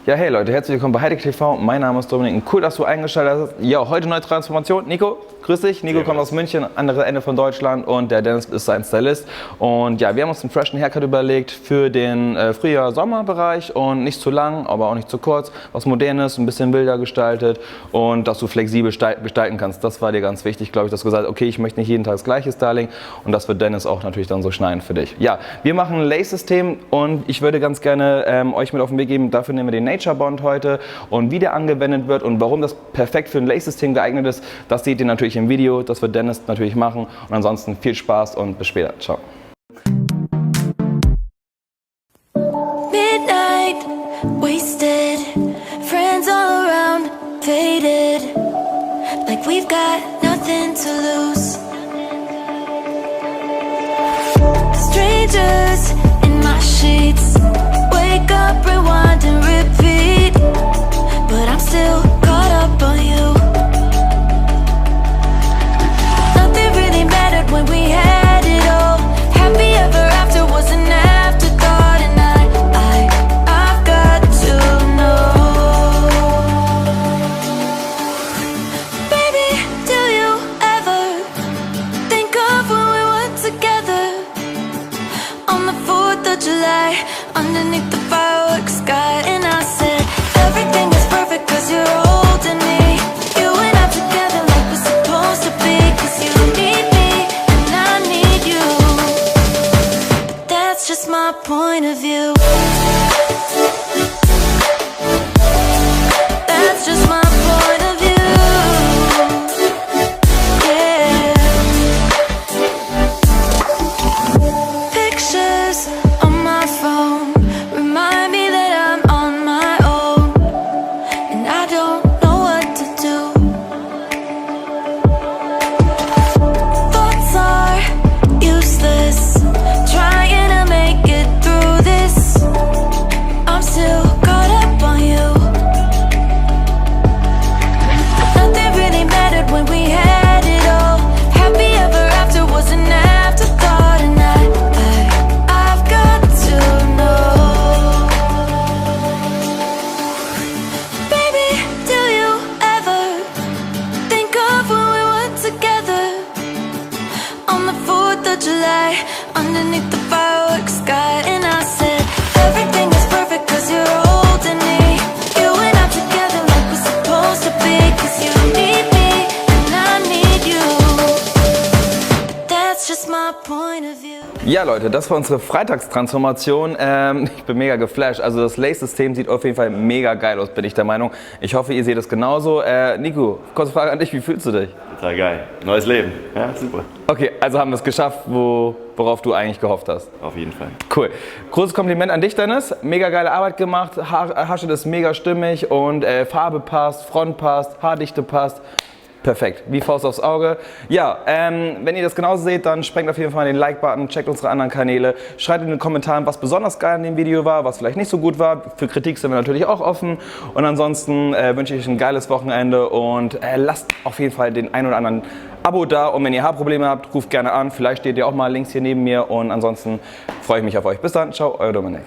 Ja, hey Leute, herzlich willkommen bei Heidek TV. Mein Name ist Dominik. Cool, dass du eingeschaltet hast. Ja, heute neue Transformation. Nico, grüß dich. Nico kommt aus München, andere Ende von Deutschland, und der Dennis ist sein Stylist. Und ja, wir haben uns einen freshen Haircut überlegt für den Frühjahr-Sommer-Bereich und nicht zu lang, aber auch nicht zu kurz. Was Modernes, ein bisschen wilder gestaltet und dass du flexibel gestalten kannst. Das war dir ganz wichtig, glaube ich, dass du gesagt hast, okay, ich möchte nicht jeden Tag das gleiche Styling, und das wird Dennis auch natürlich dann so schneiden für dich. Ja, wir machen ein Lace-System und ich würde ganz gerne euch mit auf den Weg geben. Dafür nehmen wir den Nature Bond heute, und wie der angewendet wird und warum das perfekt für ein Lace-System geeignet ist, das seht ihr natürlich im Video. Das wird Dennis natürlich machen, und ansonsten viel Spaß und bis später. Ciao. Midnight, wasted, friends all around, faded, like we've got nothing to lose. Strangers in my sheets, wake up, rewind and repeat, but I'm still caught up on you. Nothing really mattered when we had it all. Happy ever after was an afterthought, and I've got to know. Baby, do you ever think of when we were together on the 4th of July, underneath the fireworks sky? And I said, everything is perfect cause you're holding me. You and I together like we're supposed to be, cause you need me and I need you. But that's just my point of view. That's just my point of view. Yeah. Pictures on my phone remind me that I'm on my own, and I don't know what to do. Thoughts are useless, trying to make it through this. I'm still caught up on you. Nothing really mattered when we had it all. Happy ever after was an afterthought, and I've got to know. Baby, do you ever think of when we were together on the 4th of July, underneath the fireworks sky? And I said, everything is perfect cause you're holding me. You and I together like we're supposed to be, cause you need me and I need you. But that's just my point of view. Ja Leute, das war unsere Freitagstransformation. Ich bin mega geflasht. Also das Lace-System sieht auf jeden Fall mega geil aus, bin ich der Meinung. Ich hoffe, ihr seht es genauso. Nico, kurze Frage an dich, wie fühlst du dich? Total geil. Neues Leben. Ja, super. Okay, also haben wir es geschafft, worauf du eigentlich gehofft hast. Auf jeden Fall. Cool. Großes Kompliment an dich, Dennis. Mega geile Arbeit gemacht. Haarschnitt ist mega stimmig und Farbe passt, Front passt, Haardichte passt. Perfekt, wie Faust aufs Auge. Ja, wenn ihr das genauso seht, dann sprengt auf jeden Fall den Like-Button, checkt unsere anderen Kanäle, schreibt in den Kommentaren, was besonders geil an dem Video war, was vielleicht nicht so gut war. Für Kritik sind wir natürlich auch offen. Und ansonsten wünsche ich euch ein geiles Wochenende und lasst auf jeden Fall den ein oder anderen Abo da. Und wenn ihr Haarprobleme habt, ruft gerne an. Vielleicht steht ihr auch mal links hier neben mir. Und ansonsten freue ich mich auf euch. Bis dann, ciao, euer Dominik.